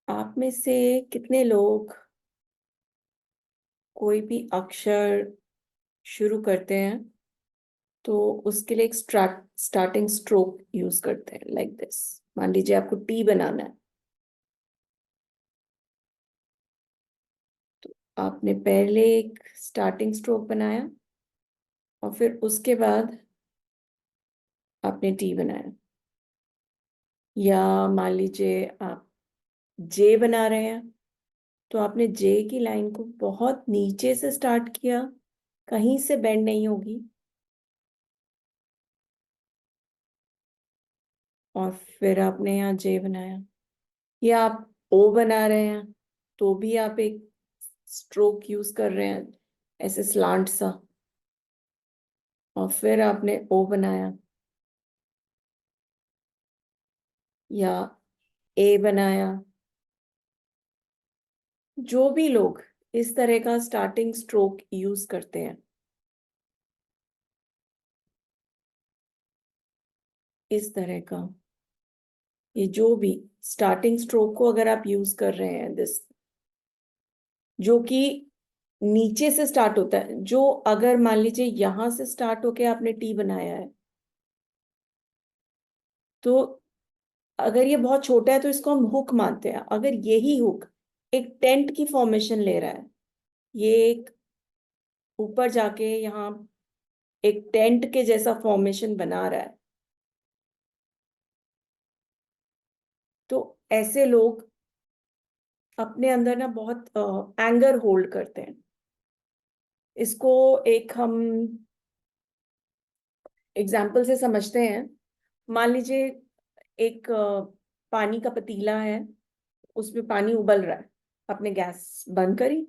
आप में से कितने लोग कोई भी अक्षर शुरू करते हैं तो उसके लिए एक स्टार्टिंग स्ट्रोक यूज करते हैं लाइक दिस। मान लीजिए आपको टी बनाना है, आपने पहले एक स्टार्टिंग स्ट्रोक बनाया और फिर उसके बाद आपने टी बनाया। या मान लीजिए आप जे बना रहे हैं तो आपने जे की लाइन को बहुत नीचे से स्टार्ट किया, कहीं से बेंड नहीं होगी, और फिर आपने यहाँ जे बनाया। या आप ओ बना रहे हैं तो भी आप एक स्ट्रोक यूज कर रहे हैं, ऐसे स्लांट सा, और फिर आपने ओ बनाया। या ए बनाया। जो भी लोग इस तरह का स्टार्टिंग स्ट्रोक यूज करते हैं, इस तरह का, ये जो भी स्टार्टिंग स्ट्रोक को अगर आप यूज कर रहे हैं, दिस जो कि नीचे से स्टार्ट होता है, जो अगर मान लीजिए यहां से स्टार्ट होके आपने टी बनाया है, तो अगर ये बहुत छोटा है तो इसको हम हुक मानते हैं। अगर यही हुक एक टेंट की फॉर्मेशन ले रहा है, ये एक ऊपर जाके यहाँ एक टेंट के जैसा फॉर्मेशन बना रहा है, तो ऐसे लोग अपने अंदर ना बहुत एंगर होल्ड करते हैं। इसको एक हम एग्जाम्पल से समझते हैं। मान लीजिए एक पानी का पतीला है, उसमें पानी उबल रहा है, आपने गैस बंद करी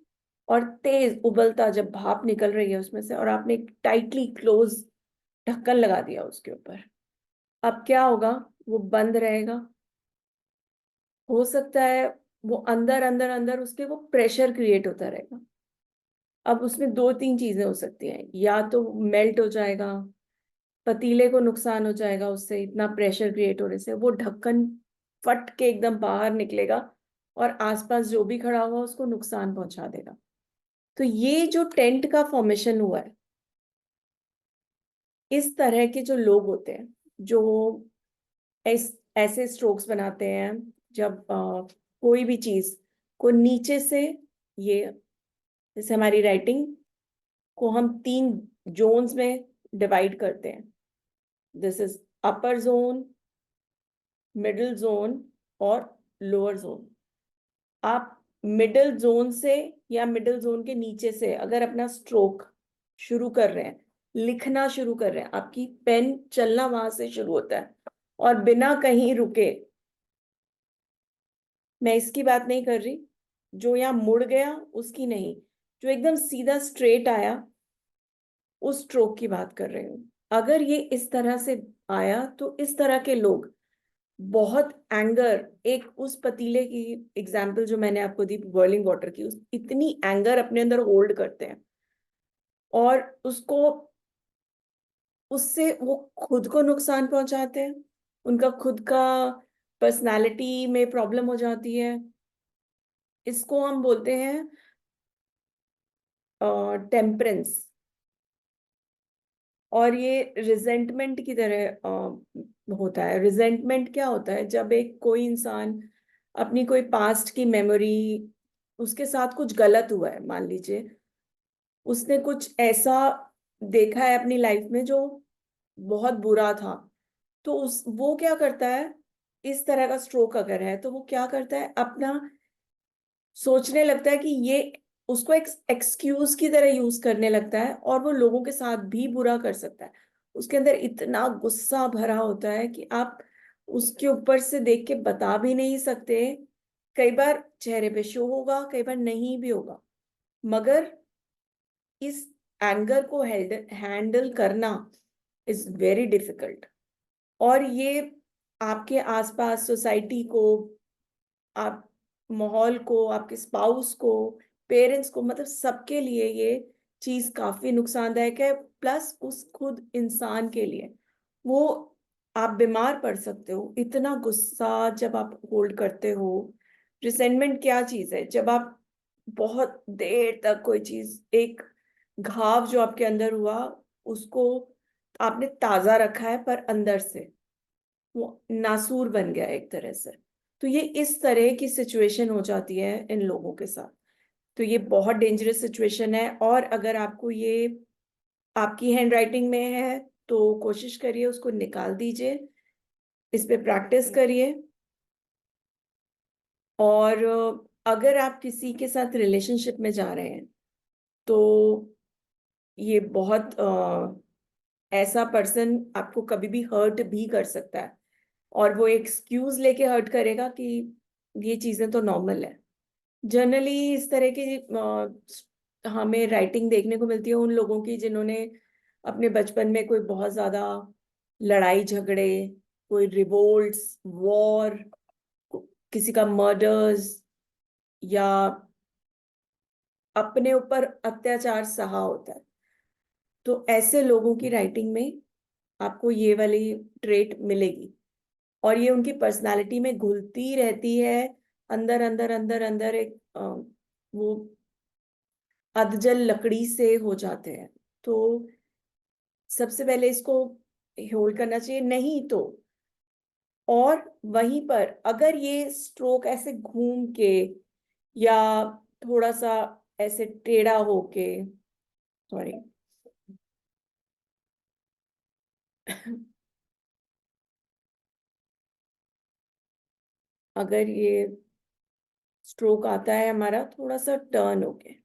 और तेज उबलता जब भाप निकल रही है उसमें से, और आपने एक टाइटली क्लोज ढक्कन लगा दिया उसके ऊपर। अब क्या होगा? वो बंद रहेगा। हो सकता है वो अंदर अंदर अंदर उसके वो प्रेशर क्रिएट होता रहेगा। अब उसमें दो तीन चीजें हो सकती हैं, या तो मेल्ट हो जाएगा, पतीले को नुकसान हो जाएगा उससे, इतना प्रेशर क्रिएट होने से वो ढक्कन फट के एकदम बाहर निकलेगा और आसपास जो भी खड़ा हुआ उसको नुकसान पहुंचा देगा। तो ये जो टेंट का फॉर्मेशन हुआ है, इस तरह के जो लोग होते हैं जो ऐसे स्ट्रोक्स बनाते हैं, जब कोई भी चीज को नीचे से, ये जैसे हमारी राइटिंग को हम तीन जोन्स में डिवाइड करते हैं। This is upper zone, middle zone और लोअर जोन। आप मिडिल जोन से या मिडिल जोन के नीचे से अगर अपना स्ट्रोक शुरू कर रहे हैं, लिखना शुरू कर रहे हैं, आपकी पेन चलना वहां से शुरू होता है और बिना कहीं रुके, मैं इसकी बात नहीं कर रही जो यहाँ मुड़ गया, उसकी नहीं, जो एकदम सीधा स्ट्रेट आया, उस स्ट्रोक की बात कर रही हूँ। अगर ये इस तरह से आया तो इस तरह के लोग बहुत एंगर, एक उस पतीले की एग्जाम्पल जो मैंने आपको दी बॉइलिंग वाटर की, उस इतनी एंगर अपने अंदर होल्ड करते हैं और उसको, उससे वो खुद को नुकसान पहुंचाते हैं, उनका खुद का पर्सनालिटी में प्रॉब्लम हो जाती है। इसको हम बोलते हैं टेम्परेंस। और ये रिजेंटमेंट की तरह होता है। रिजेंटमेंट क्या होता है? जब एक कोई इंसान अपनी कोई पास्ट की मेमोरी, उसके साथ कुछ गलत हुआ है, मान लीजिए उसने कुछ ऐसा देखा है अपनी लाइफ में जो बहुत बुरा था, तो उस वो क्या करता है, इस तरह का स्ट्रोक अगर है तो वो क्या करता है, अपना सोचने लगता है कि ये, उसको एक एक्सक्यूज की तरह यूज करने लगता है और वो लोगों के साथ भी बुरा कर सकता है। उसके अंदर इतना गुस्सा भरा होता है कि आप उसके ऊपर से देख के बता भी नहीं सकते। कई बार चेहरे पे शो होगा, कई बार नहीं भी होगा, मगर इस एंगर को हैंडल करना इज वेरी डिफिकल्ट। और ये आपके आसपास सोसाइटी को, आप माहौल को, आपके स्पाउस को, पेरेंट्स को, मतलब सबके लिए ये चीज काफी नुकसानदायक है। प्लस उस खुद इंसान के लिए, वो, आप बीमार पड़ सकते हो। इतना गुस्सा जब आप होल्ड करते हो, रिसेंटमेंट क्या चीज है? जब आप बहुत देर तक कोई चीज, एक घाव जो आपके अंदर हुआ, उसको आपने ताजा रखा है पर अंदर से वो नासूर बन गया एक तरह से। तो ये इस तरह की सिचुएशन हो जाती है इन लोगों के साथ। तो ये बहुत डेंजरस सिचुएशन है। और अगर आपको ये आपकी हैंड राइटिंग में है तो कोशिश करिए उसको निकाल दीजिए, इस पे प्रैक्टिस करिए। और अगर आप किसी के साथ रिलेशनशिप में जा रहे हैं तो ये बहुत ऐसा पर्सन आपको कभी भी हर्ट भी कर सकता है, और वो एक्सक्यूज लेके हर्ट करेगा कि ये चीजें तो नॉर्मल है। जनरली इस तरह की हमें राइटिंग देखने को मिलती है उन लोगों की जिन्होंने अपने बचपन में कोई बहुत ज्यादा लड़ाई झगड़े, कोई रिवोल्ट्स, वॉर, किसी का मर्डर्स, या अपने ऊपर अत्याचार सहा होता है। तो ऐसे लोगों की राइटिंग में आपको ये वाली ट्रेट मिलेगी, और ये उनकी पर्सनालिटी में घुलती रहती है। अंदर अंदर अंदर अंदर एक वो अधजल लकड़ी से हो जाते हैं। तो सबसे पहले इसको होल्ड करना चाहिए, नहीं तो। और वहीं पर अगर ये स्ट्रोक ऐसे घूम के या थोड़ा सा ऐसे टेढ़ा होके, सॉरी, अगर ये स्ट्रोक आता है हमारा थोड़ा सा टर्न होके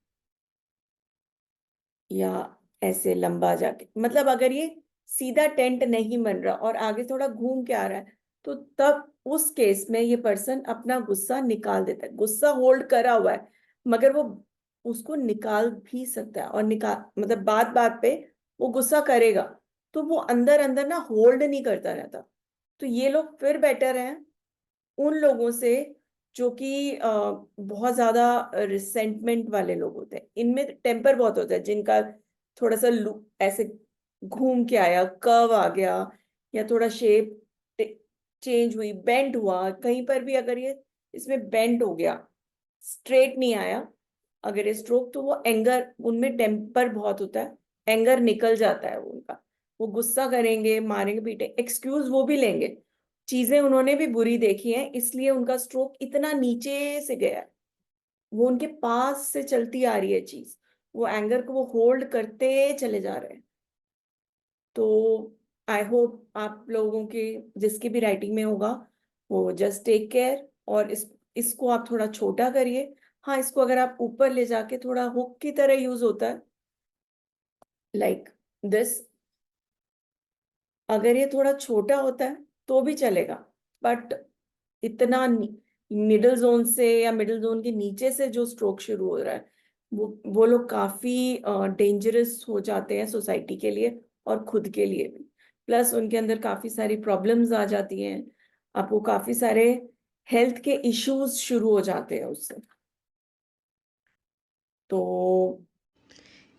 या ऐसे लंबा जाके, मतलब अगर ये सीधा टेंट नहीं बन रहा और आगे थोड़ा घूम के आ रहा है, तो तब उस केस में ये पर्सन अपना गुस्सा निकाल देता है। गुस्सा होल्ड करा हुआ है मगर वो उसको निकाल भी सकता है, और निकाल मतलब बात बात पे वो गुस्सा करेगा, तो वो अंदर अंदर ना होल्ड नहीं करता रहता। तो ये लोग फिर बेटर हैं उन लोगों से जो कि बहुत ज्यादा रिसेंटमेंट वाले लोग होते हैं। इनमें टेम्पर बहुत होता है, जिनका थोड़ा सा ऐसे घूम के आया, कर्व आ गया, या थोड़ा शेप चेंज हुई, बेंड हुआ कहीं पर भी, अगर ये इसमें बेंड हो गया, स्ट्रेट नहीं आया अगर ये स्ट्रोक, तो वो एंगर, उनमें टेम्पर बहुत होता है, एंगर निकल जाता है उनका। वो गुस्सा करेंगे, मारेंगे पीटे, एक्सक्यूज वो भी लेंगे, चीजें उन्होंने भी बुरी देखी हैं इसलिए उनका स्ट्रोक इतना नीचे से गया है। वो उनके पास से चलती आ रही है चीज, वो एंगर को वो होल्ड करते चले जा रहे हैं। तो आई होप आप लोगों के जिसकी भी राइटिंग में होगा वो जस्ट टेक केयर, और इसको आप थोड़ा छोटा करिए। हाँ, इसको अगर आप ऊपर ले जाके, थोड़ा हुक की तरह यूज होता है, लाइक दिस, अगर ये थोड़ा छोटा होता है तो भी चलेगा। बट इतना मिडिल जोन से या मिडिल जोन के नीचे से जो स्ट्रोक शुरू हो रहा है, वो लोग काफी डेंजरस हो जाते हैं सोसाइटी के लिए और खुद के लिए भी। प्लस उनके अंदर काफी सारी प्रॉब्लम्स आ जाती हैं, आपको काफी सारे हेल्थ के इश्यूज शुरू हो जाते हैं उससे। तो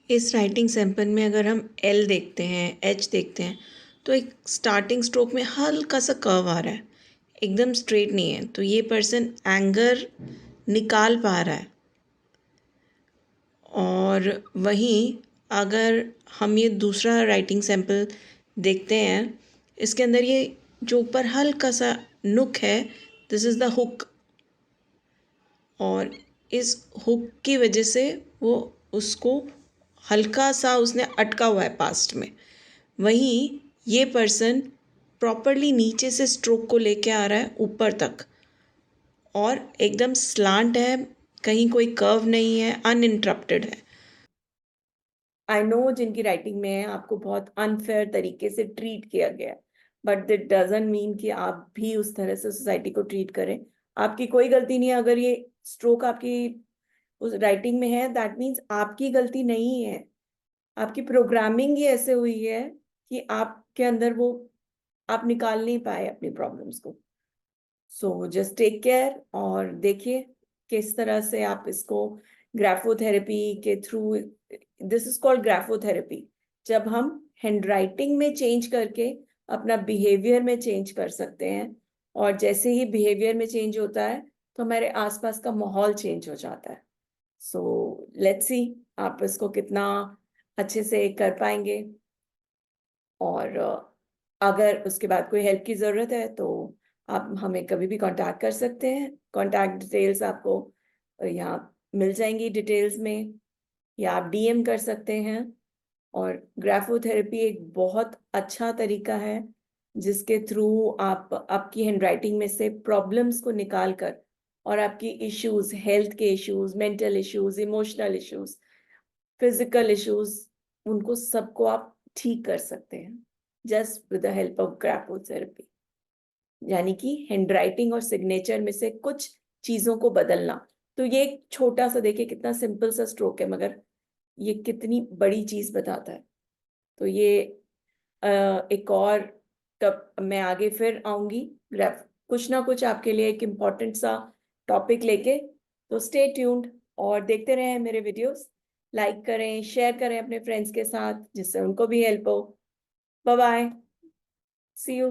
इस राइटिंग सैंपल में अगर हम एल देखते हैं, एच देखते हैं, तो एक स्टार्टिंग स्ट्रोक में हल्का सा कर्व आ रहा है, एकदम स्ट्रेट नहीं है। तो ये पर्सन एंगर निकाल पा रहा है। और वहीं अगर हम ये दूसरा राइटिंग सैंपल देखते हैं, इसके अंदर ये जो ऊपर हल्का सा नुक है, दिस इज़ द हुक। और इस हुक की वजह से वो उसको हल्का सा उसने अटका हुआ है पास्ट में। वहीं ये पर्सन प्रॉपरली नीचे से स्ट्रोक को लेके आ रहा है ऊपर तक, और एकदम स्लांट है, कहीं कोई कर्व नहीं है, अनइंटरप्टेड है। आई नो जिनकी राइटिंग में है आपको बहुत अनफेयर तरीके से ट्रीट किया गया है, बट दैट डजंट मीन कि आप भी उस तरह से सोसाइटी को ट्रीट करें। आपकी कोई गलती नहीं है अगर ये स्ट्रोक आपकी उस राइटिंग में है, दैट मीन्स आपकी गलती नहीं है। आपकी प्रोग्रामिंग ही ऐसे हुई है कि आपके अंदर वो आप निकाल नहीं पाए अपनी प्रॉब्लम्स को। सो जस्ट टेक केयर, और देखिए किस तरह से आप इसको ग्राफोथेरेपी के through, this is called graphotherapy, जब हम हैंडराइटिंग में चेंज करके अपना बिहेवियर में चेंज कर सकते हैं। और जैसे ही बिहेवियर में चेंज होता है तो हमारे आसपास का माहौल चेंज हो जाता है। सो लेट्स सी आप इसको कितना अच्छे से कर पाएंगे। और अगर उसके बाद कोई हेल्प की ज़रूरत है तो आप हमें कभी भी कांटेक्ट कर सकते हैं। कांटेक्ट डिटेल्स आपको यहाँ मिल जाएंगी डिटेल्स में, या आप डीएम कर सकते हैं। और ग्राफोथेरेपी एक बहुत अच्छा तरीका है जिसके थ्रू आप आपकी हैंडराइटिंग में से प्रॉब्लम्स को निकाल कर और आपकी इश्यूज, हेल्थ के issues, mental issues, emotional issues, physical issues, उनको सबको आप ठीक कर सकते हैं just with the help of graphotherapy. यानी कि हैंडराइटिंग और सिग्नेचर में से कुछ चीजों को बदलना। तो ये एक छोटा सा, देखिए कितना सिंपल सा स्ट्रोक है, मगर ये कितनी बड़ी चीज बताता है। तो ये एक और, कब मैं आगे फिर आऊंगी ग्राफ कुछ ना कुछ आपके लिए एक इम्पोर्टेंट सा टॉपिक लेके। तो स्टे ट्यून्ड और देखते रहें मेरे वीडियोस। लाइक करें, शेयर करें अपने फ्रेंड्स के साथ जिससे उनको भी हेल्प हो। Bye bye, see you.